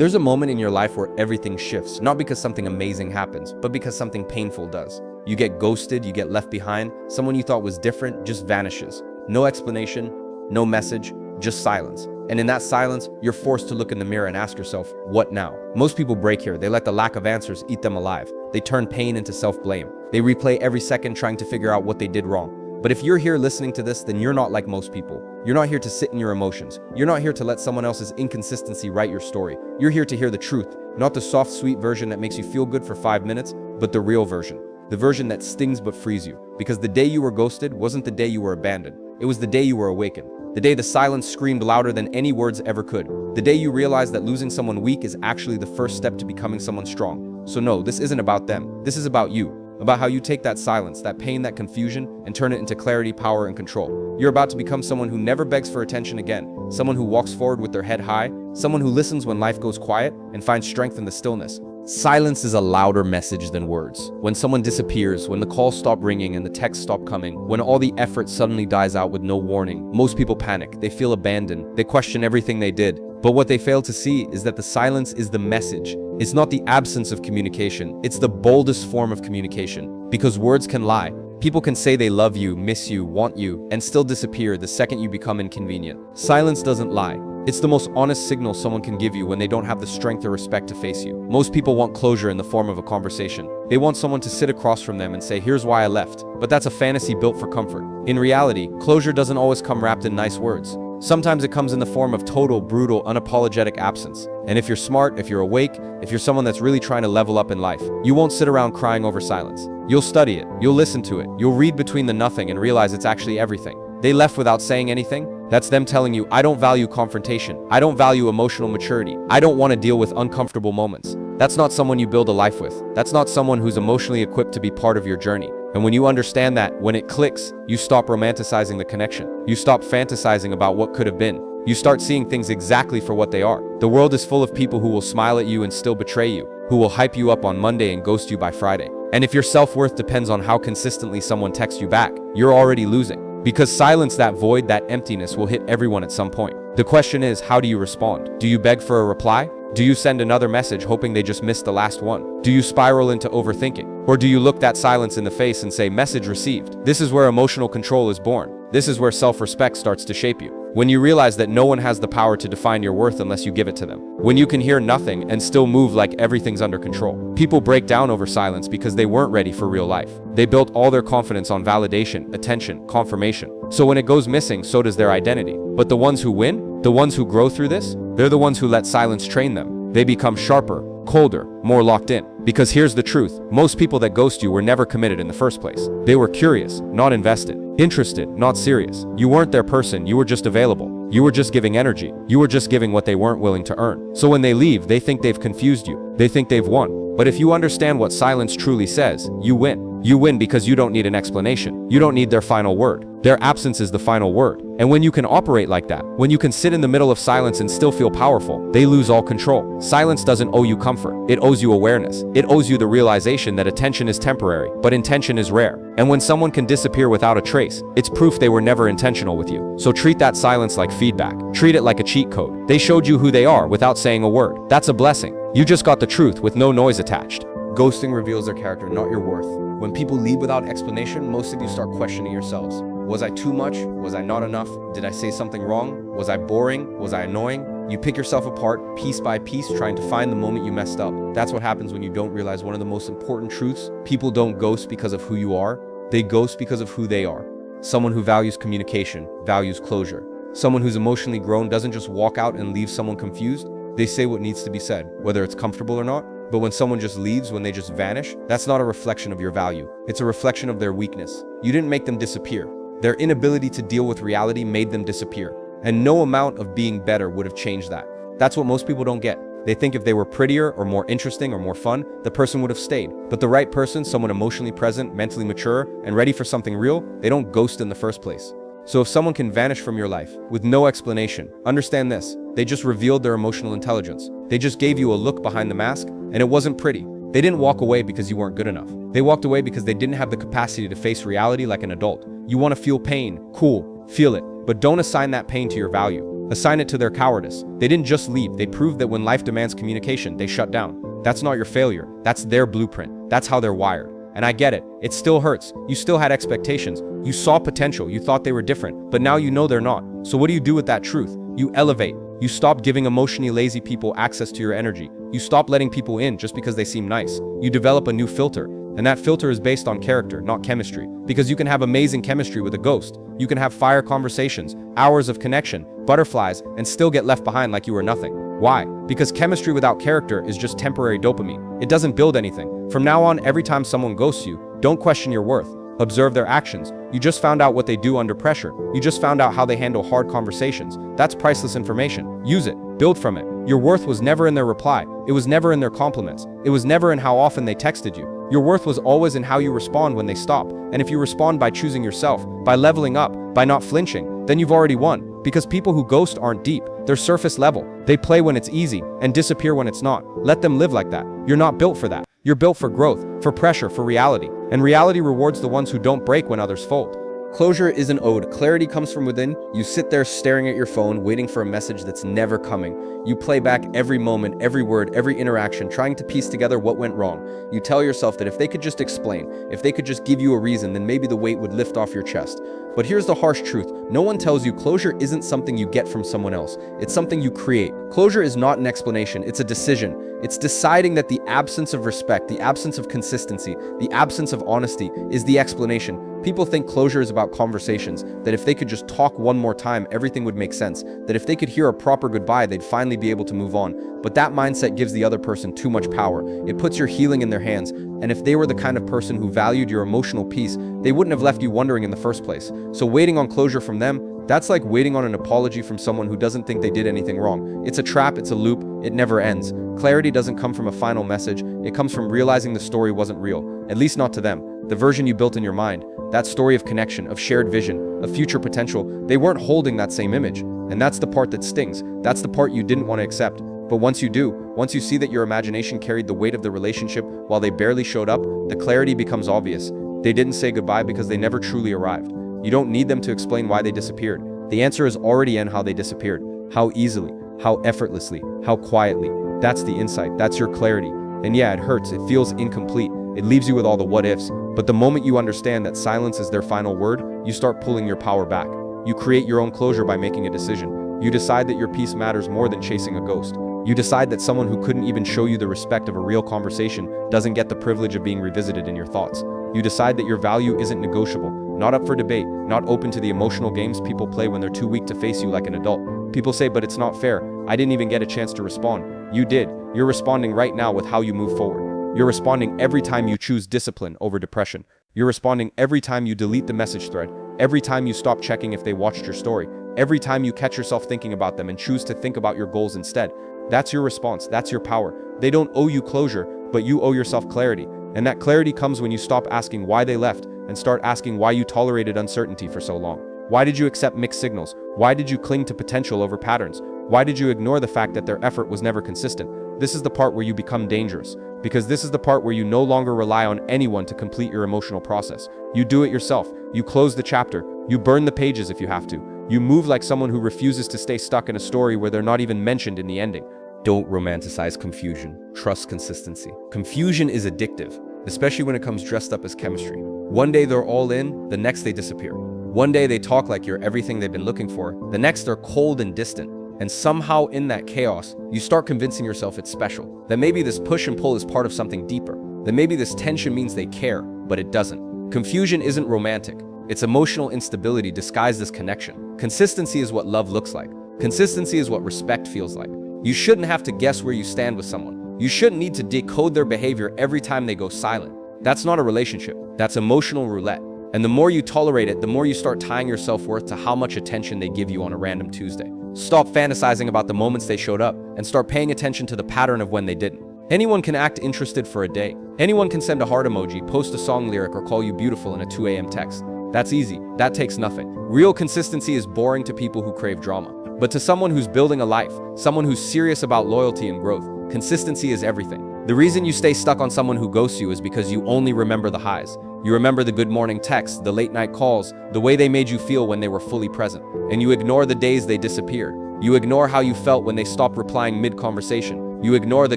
There's a moment in your life where everything shifts, not because something amazing happens, but because something painful does. You get ghosted, you get left behind, someone you thought was different just vanishes. No explanation, no message, just silence. And in that silence, you're forced to look in the mirror and ask yourself, what now? Most people break here. They let the lack of answers eat them alive. They turn pain into self-blame. They replay every second trying to figure out what they did wrong. But if you're here listening to this, then you're not like most people. You're not here to sit in your emotions. You're not here to let someone else's inconsistency write your story. You're here to hear the truth, not the soft, sweet version that makes you feel good for 5 minutes, but the real version. The version that stings but frees you. Because the day you were ghosted wasn't the day you were abandoned. It was the day you were awakened. The day the silence screamed louder than any words ever could. The day you realized that losing someone weak is actually the first step to becoming someone strong. So no, this isn't about them. This is about you. About how you take that silence, that pain, that confusion, and turn it into clarity, power, and control. You're about to become someone who never begs for attention again. Someone who walks forward with their head high. Someone who listens when life goes quiet and finds strength in the stillness. Silence is a louder message than words. When someone disappears, when the calls stop ringing and the texts stop coming, when all the effort suddenly dies out with no warning, most people panic. They feel abandoned. They question everything they did. But what they fail to see is that the silence is the message. It's not the absence of communication. It's the boldest form of communication. Because words can lie. People can say they love you, miss you, want you, and still disappear the second you become inconvenient. Silence doesn't lie. It's the most honest signal someone can give you when they don't have the strength or respect to face you. Most people want closure in the form of a conversation. They want someone to sit across from them and say, here's why I left. But that's a fantasy built for comfort. In reality, closure doesn't always come wrapped in nice words. Sometimes it comes in the form of total, brutal, unapologetic absence. And if you're smart, if you're awake, if you're someone that's really trying to level up in life, you won't sit around crying over silence. You'll study it, you'll listen to it, you'll read between the nothing and realize it's actually everything. They left without saying anything. That's them telling you, I don't value confrontation. I don't value emotional maturity. I don't want to deal with uncomfortable moments. That's not someone you build a life with. That's not someone who's emotionally equipped to be part of your journey. And when you understand that, when it clicks, you stop romanticizing the connection. You stop fantasizing about what could have been. You start seeing things exactly for what they are. The world is full of people who will smile at you and still betray you, who will hype you up on Monday and ghost you by Friday. And if your self-worth depends on how consistently someone texts you back, you're already losing. Because silence, that void, that emptiness will hit everyone at some point. The question is, how do you respond? Do you beg for a reply? Do you send another message hoping they just missed the last one? Do you spiral into overthinking? Or do you look that silence in the face and say, message received? This is where emotional control is born. This is where self-respect starts to shape you. When you realize that no one has the power to define your worth unless you give it to them. When you can hear nothing and still move like everything's under control. People break down over silence because they weren't ready for real life. They built all their confidence on validation, attention, confirmation. So when it goes missing, so does their identity. But the ones who win, the ones who grow through this, they're the ones who let silence train them. They become sharper, colder, more locked in. Because here's the truth, most people that ghost you were never committed in the first place. They were curious, not invested. Interested, not serious. You weren't their person, you were just available. You were just giving energy. You were just giving what they weren't willing to earn. So when they leave, they think they've confused you. They think they've won. But if you understand what silence truly says, you win. You win because you don't need an explanation. You don't need their final word. Their absence is the final word. And when you can operate like that, when you can sit in the middle of silence and still feel powerful, they lose all control. Silence doesn't owe you comfort. It owes you awareness. It owes you the realization that attention is temporary, but intention is rare. And when someone can disappear without a trace, it's proof they were never intentional with you. So treat that silence like feedback. Treat it like a cheat code. They showed you who they are without saying a word. That's a blessing. You just got the truth with no noise attached. Ghosting reveals their character, not your worth. When people leave without explanation, most of you start questioning yourselves. Was I too much? Was I not enough? Did I say something wrong? Was I boring? Was I annoying? You pick yourself apart piece by piece, trying to find the moment you messed up. That's what happens when you don't realize one of the most important truths. People don't ghost because of who you are. They ghost because of who they are. Someone who values communication, values closure. Someone who's emotionally grown doesn't just walk out and leave someone confused. They say what needs to be said, whether it's comfortable or not. But when someone just leaves, when they just vanish, that's not a reflection of your value. It's a reflection of their weakness. You didn't make them disappear. Their inability to deal with reality made them disappear. And no amount of being better would have changed that. That's what most people don't get. They think if they were prettier or more interesting or more fun, the person would have stayed. But the right person, someone emotionally present, mentally mature, and ready for something real, they don't ghost in the first place. So if someone can vanish from your life with no explanation, understand this. They just revealed their emotional intelligence. They just gave you a look behind the mask, and it wasn't pretty. They didn't walk away because you weren't good enough. They walked away because they didn't have the capacity to face reality like an adult. You want to feel pain, cool, feel it, but don't assign that pain to your value. Assign it to their cowardice. They didn't just leave, they proved that when life demands communication, they shut down. That's not your failure, that's their blueprint. That's how they're wired. And I get it, it still hurts. You still had expectations. You saw potential, you thought they were different, but now you know they're not. So what do you do with that truth? You elevate. You stop giving emotionally lazy people access to your energy. You stop letting people in just because they seem nice. You develop a new filter. And that filter is based on character, not chemistry. Because you can have amazing chemistry with a ghost. You can have fire conversations, hours of connection, butterflies, and still get left behind like you were nothing. Why? Because chemistry without character is just temporary dopamine. It doesn't build anything. From now on, every time someone ghosts you, don't question your worth. Observe their actions. You just found out what they do under pressure. You just found out how they handle hard conversations. That's priceless information. Use it. Build from it. Your worth was never in their reply. It was never in their compliments. It was never in how often they texted you. Your worth was always in how you respond when they stop. And if you respond by choosing yourself, by leveling up, by not flinching, then you've already won. Because people who ghost aren't deep. They're surface level. They play when it's easy and disappear when it's not. Let them live like that. You're not built for that. You're built for growth, for pressure, for reality. And reality rewards the ones who don't break when others fold. Closure isn't owed. Clarity comes from within. You sit there staring at your phone, waiting for a message that's never coming. You play back every moment, every word, every interaction, trying to piece together what went wrong. You tell yourself that if they could just explain, if they could just give you a reason, then maybe the weight would lift off your chest. But here's the harsh truth. No one tells you closure isn't something you get from someone else. It's something you create. Closure is not an explanation, it's a decision. It's deciding that the absence of respect, the absence of consistency, the absence of honesty is the explanation. People think closure is about conversations, that if they could just talk one more time, everything would make sense, that if they could hear a proper goodbye, they'd finally be able to move on. But that mindset gives the other person too much power. It puts your healing in their hands, and if they were the kind of person who valued your emotional peace, they wouldn't have left you wondering in the first place. So waiting on closure from them, that's like waiting on an apology from someone who doesn't think they did anything wrong. It's a trap, it's a loop, it never ends. Clarity doesn't come from a final message, it comes from realizing the story wasn't real, at least not to them. The version you built in your mind, that story of connection, of shared vision, of future potential, they weren't holding that same image. And that's the part that stings. That's the part you didn't want to accept. But once you do, once you see that your imagination carried the weight of the relationship while they barely showed up, the clarity becomes obvious. They didn't say goodbye because they never truly arrived. You don't need them to explain why they disappeared. The answer is already in how they disappeared. How easily, how effortlessly, how quietly. That's the insight, that's your clarity. And yeah, it hurts, it feels incomplete. It leaves you with all the what ifs. But the moment you understand that silence is their final word, you start pulling your power back. You create your own closure by making a decision. You decide that your peace matters more than chasing a ghost. You decide that someone who couldn't even show you the respect of a real conversation doesn't get the privilege of being revisited in your thoughts. You decide that your value isn't negotiable, not up for debate, not open to the emotional games people play when they're too weak to face you like an adult. People say, but it's not fair. I didn't even get a chance to respond. You did. You're responding right now with how you move forward. You're responding every time you choose discipline over depression. You're responding every time you delete the message thread, every time you stop checking if they watched your story, every time you catch yourself thinking about them and choose to think about your goals instead. That's your response, that's your power. They don't owe you closure, but you owe yourself clarity. And that clarity comes when you stop asking why they left and start asking why you tolerated uncertainty for so long. Why did you accept mixed signals? Why did you cling to potential over patterns? Why did you ignore the fact that their effort was never consistent? This is the part where you become dangerous. Because this is the part where you no longer rely on anyone to complete your emotional process. You do it yourself. You close the chapter. You burn the pages if you have to. You move like someone who refuses to stay stuck in a story where they're not even mentioned in the ending. Don't romanticize confusion. Trust consistency. Confusion is addictive, especially when it comes dressed up as chemistry. One day they're all in, the next they disappear. One day they talk like you're everything they've been looking for, the next they're cold and distant. And somehow in that chaos, you start convincing yourself it's special. That maybe this push and pull is part of something deeper. That maybe this tension means they care, but it doesn't. Confusion isn't romantic. It's emotional instability disguised as connection. Consistency is what love looks like. Consistency is what respect feels like. You shouldn't have to guess where you stand with someone. You shouldn't need to decode their behavior every time they go silent. That's not a relationship. That's emotional roulette. And the more you tolerate it, the more you start tying your self-worth to how much attention they give you on a random Tuesday. Stop fantasizing about the moments they showed up and start paying attention to the pattern of when they didn't. Anyone can act interested for a day. Anyone can send a heart emoji, post a song lyric, or call you beautiful in a 2 a.m. text. That's easy. That takes nothing. Real consistency is boring to people who crave drama. But to someone who's building a life, someone who's serious about loyalty and growth, consistency is everything. The reason you stay stuck on someone who ghosts you is because you only remember the highs. You remember the good morning texts, the late night calls, the way they made you feel when they were fully present. And you ignore the days they disappeared. You ignore how you felt when they stopped replying mid-conversation. You ignore the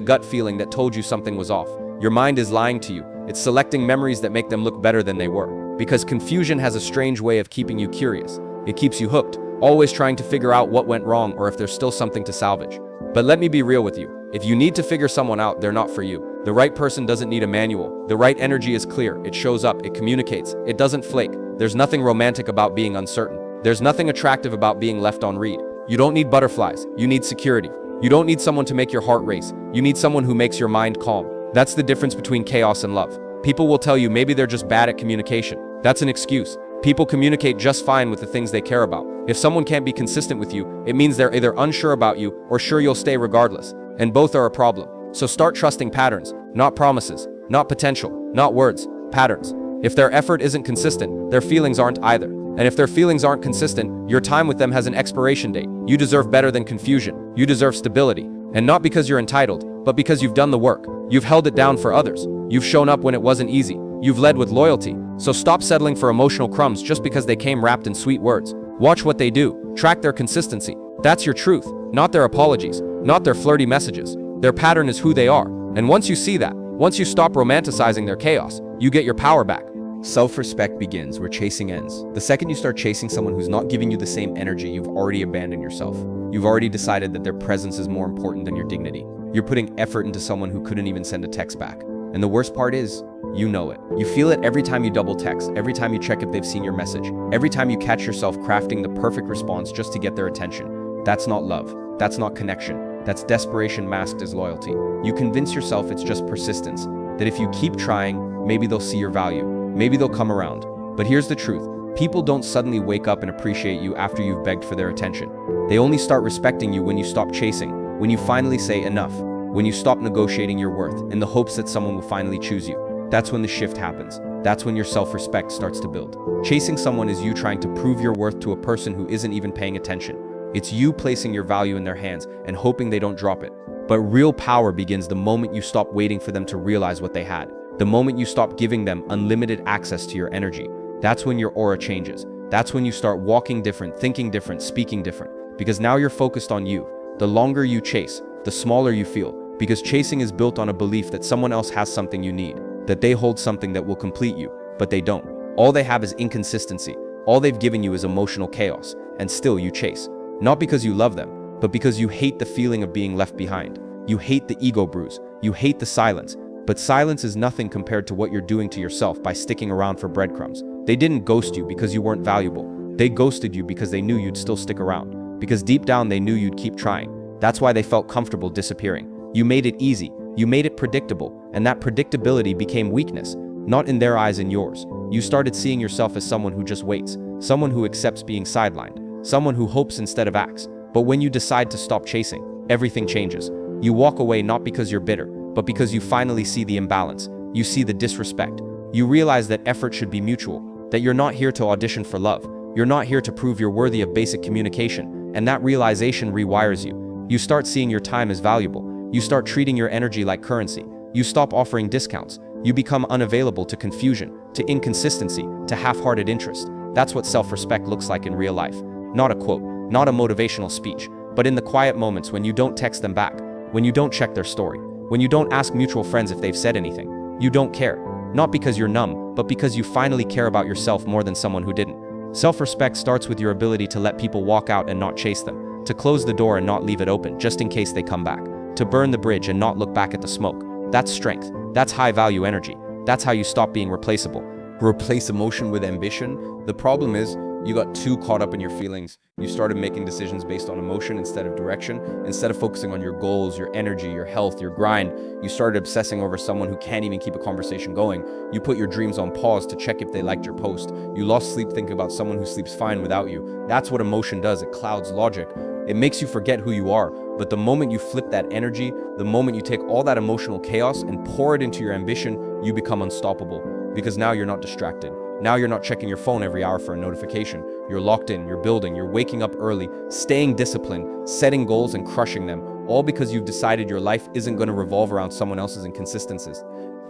gut feeling that told you something was off. Your mind is lying to you. It's selecting memories that make them look better than they were. Because confusion has a strange way of keeping you curious. It keeps you hooked, always trying to figure out what went wrong or if there's still something to salvage. But let me be real with you. If you need to figure someone out, they're not for you. The right person doesn't need a manual. The right energy is clear. It shows up. It communicates. It doesn't flake. There's nothing romantic about being uncertain. There's nothing attractive about being left on read. You don't need butterflies. You need security. You don't need someone to make your heart race. You need someone who makes your mind calm. That's the difference between chaos and love. People will tell you maybe they're just bad at communication. That's an excuse. People communicate just fine with the things they care about. If someone can't be consistent with you, it means they're either unsure about you or sure you'll stay regardless. And both are a problem. So start trusting patterns, not promises, not potential, not words, patterns. If their effort isn't consistent, their feelings aren't either. And if their feelings aren't consistent, your time with them has an expiration date. You deserve better than confusion. You deserve stability. And not because you're entitled, but because you've done the work. You've held it down for others. You've shown up when it wasn't easy. You've led with loyalty. So stop settling for emotional crumbs just because they came wrapped in sweet words. Watch what they do. Track their consistency. That's your truth, not their apologies, not their flirty messages. Their pattern is who they are. And once you see that, once you stop romanticizing their chaos, you get your power back. Self-respect begins where chasing ends. The second you start chasing someone who's not giving you the same energy, you've already abandoned yourself. You've already decided that their presence is more important than your dignity. You're putting effort into someone who couldn't even send a text back. And the worst part is, you know it. You feel it every time you double text, every time you check if they've seen your message, every time you catch yourself crafting the perfect response just to get their attention. That's not love. That's not connection. That's desperation masked as loyalty. You convince yourself it's just persistence, that if you keep trying, maybe they'll see your value. Maybe they'll come around. But here's the truth. People don't suddenly wake up and appreciate you after you've begged for their attention. They only start respecting you when you stop chasing, when you finally say enough, when you stop negotiating your worth in the hopes that someone will finally choose you. That's when the shift happens. That's when your self-respect starts to build. Chasing someone is you trying to prove your worth to a person who isn't even paying attention. It's you placing your value in their hands and hoping they don't drop it. But real power begins the moment you stop waiting for them to realize what they had. The moment you stop giving them unlimited access to your energy. That's when your aura changes. That's when you start walking different, thinking different, speaking different. Because now you're focused on you. The longer you chase, the smaller you feel. Because chasing is built on a belief that someone else has something you need. That they hold something that will complete you, but they don't. All they have is inconsistency. All they've given you is emotional chaos. And still you chase. Not because you love them, but because you hate the feeling of being left behind. You hate the ego bruise. You hate the silence. But silence is nothing compared to what you're doing to yourself by sticking around for breadcrumbs. They didn't ghost you because you weren't valuable. They ghosted you because they knew you'd still stick around. Because deep down they knew you'd keep trying. That's why they felt comfortable disappearing. You made it easy. You made it predictable. And that predictability became weakness. Not in their eyes, in yours. You started seeing yourself as someone who just waits. Someone who accepts being sidelined. Someone who hopes instead of acts. But when you decide to stop chasing, everything changes. You walk away not because you're bitter, but because you finally see the imbalance. You see the disrespect. You realize that effort should be mutual, that you're not here to audition for love. You're not here to prove you're worthy of basic communication, and that realization rewires you. You start seeing your time as valuable. You start treating your energy like currency. You stop offering discounts. You become unavailable to confusion, to inconsistency, to half-hearted interest. That's what self-respect looks like in real life. Not a quote, not a motivational speech, but in the quiet moments when you don't text them back, when you don't check their story, when you don't ask mutual friends if they've said anything. You don't care. Not because you're numb, but because you finally care about yourself more than someone who didn't. Self-respect starts with your ability to let people walk out and not chase them, to close the door and not leave it open just in case they come back, to burn the bridge and not look back at the smoke. That's strength. That's high-value energy. That's how you stop being replaceable. Replace emotion with ambition. The problem is, you got too caught up in your feelings. You started making decisions based on emotion instead of direction. Instead of focusing on your goals, your energy, your health, your grind, you started obsessing over someone who can't even keep a conversation going. You put your dreams on pause to check if they liked your post. You lost sleep thinking about someone who sleeps fine without you. That's what emotion does. It clouds logic. It makes you forget who you are. But the moment you flip that energy, the moment you take all that emotional chaos and pour it into your ambition, you become unstoppable. Because now you're not distracted. Now you're not checking your phone every hour for a notification. You're locked in, you're building, you're waking up early, staying disciplined, setting goals and crushing them, all because you've decided your life isn't going to revolve around someone else's inconsistencies.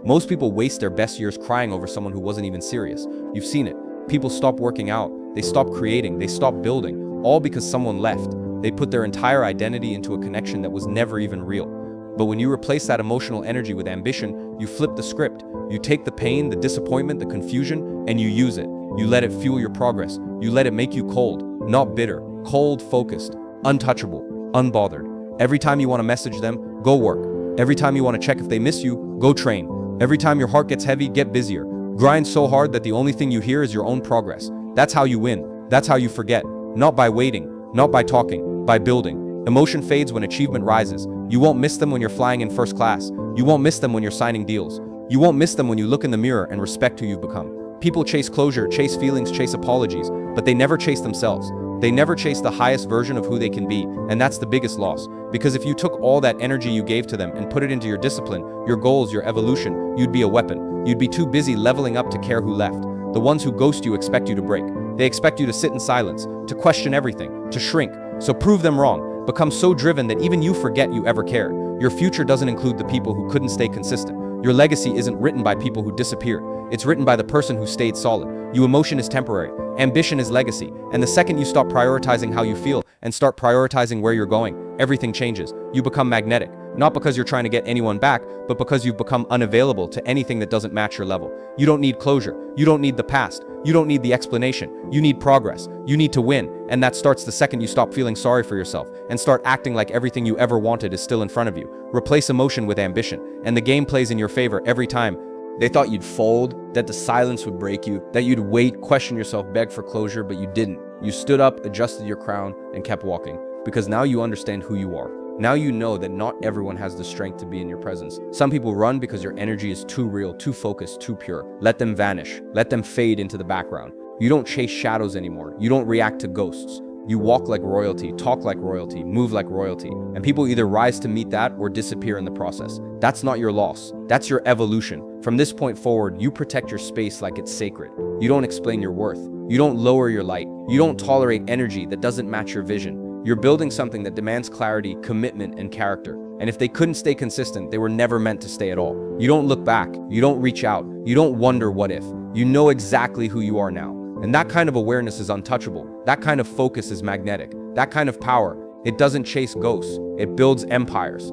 Most people waste their best years crying over someone who wasn't even serious. You've seen it. People stop working out, they stop creating, they stop building, all because someone left. They put their entire identity into a connection that was never even real. But when you replace that emotional energy with ambition, you flip the script. You take the pain, the disappointment, the confusion, and you use it. You let it fuel your progress. You let it make you cold, not bitter, cold, focused, untouchable, unbothered. Every time you want to message them, go work. Every time you want to check if they miss you, go train. Every time your heart gets heavy, get busier. Grind so hard that the only thing you hear is your own progress. That's how you win. That's how you forget. Not by waiting, not by talking, by building. Emotion fades when achievement rises. You won't miss them when you're flying in first class. You won't miss them when you're signing deals. You won't miss them when you look in the mirror and respect who you've become. People chase closure, chase feelings, chase apologies, but they never chase themselves. They never chase the highest version of who they can be, and that's the biggest loss. Because if you took all that energy you gave to them and put it into your discipline, your goals, your evolution, you'd be a weapon. You'd be too busy leveling up to care who left. The ones who ghost you expect you to break. They expect you to sit in silence, to question everything, to shrink. So prove them wrong. Become so driven that even you forget you ever cared. Your future doesn't include the people who couldn't stay consistent. Your legacy isn't written by people who disappeared. It's written by the person who stayed solid. Emotion is temporary. Ambition is legacy. And the second you stop prioritizing how you feel and start prioritizing where you're going, everything changes. You become magnetic. Not because you're trying to get anyone back, but because you've become unavailable to anything that doesn't match your level. You don't need closure. You don't need the past. You don't need the explanation. You need progress. You need to win. And that starts the second you stop feeling sorry for yourself and start acting like everything you ever wanted is still in front of you. Replace emotion with ambition, and the game plays in your favor every time. They thought you'd fold, that the silence would break you, that you'd wait, question yourself, beg for closure, but you didn't. You stood up, adjusted your crown, and kept walking. Because now you understand who you are. Now you know that not everyone has the strength to be in your presence. Some people run because your energy is too real, too focused, too pure. Let them vanish. Let them fade into the background. You don't chase shadows anymore. You don't react to ghosts. You walk like royalty, talk like royalty, move like royalty. And people either rise to meet that or disappear in the process. That's not your loss. That's your evolution. From this point forward, you protect your space like it's sacred. You don't explain your worth. You don't lower your light. You don't tolerate energy that doesn't match your vision. You're building something that demands clarity, commitment, and character. And if they couldn't stay consistent, they were never meant to stay at all. You don't look back. You don't reach out. You don't wonder what if. You know exactly who you are now. And that kind of awareness is untouchable. That kind of focus is magnetic. That kind of power, it doesn't chase ghosts. It builds empires.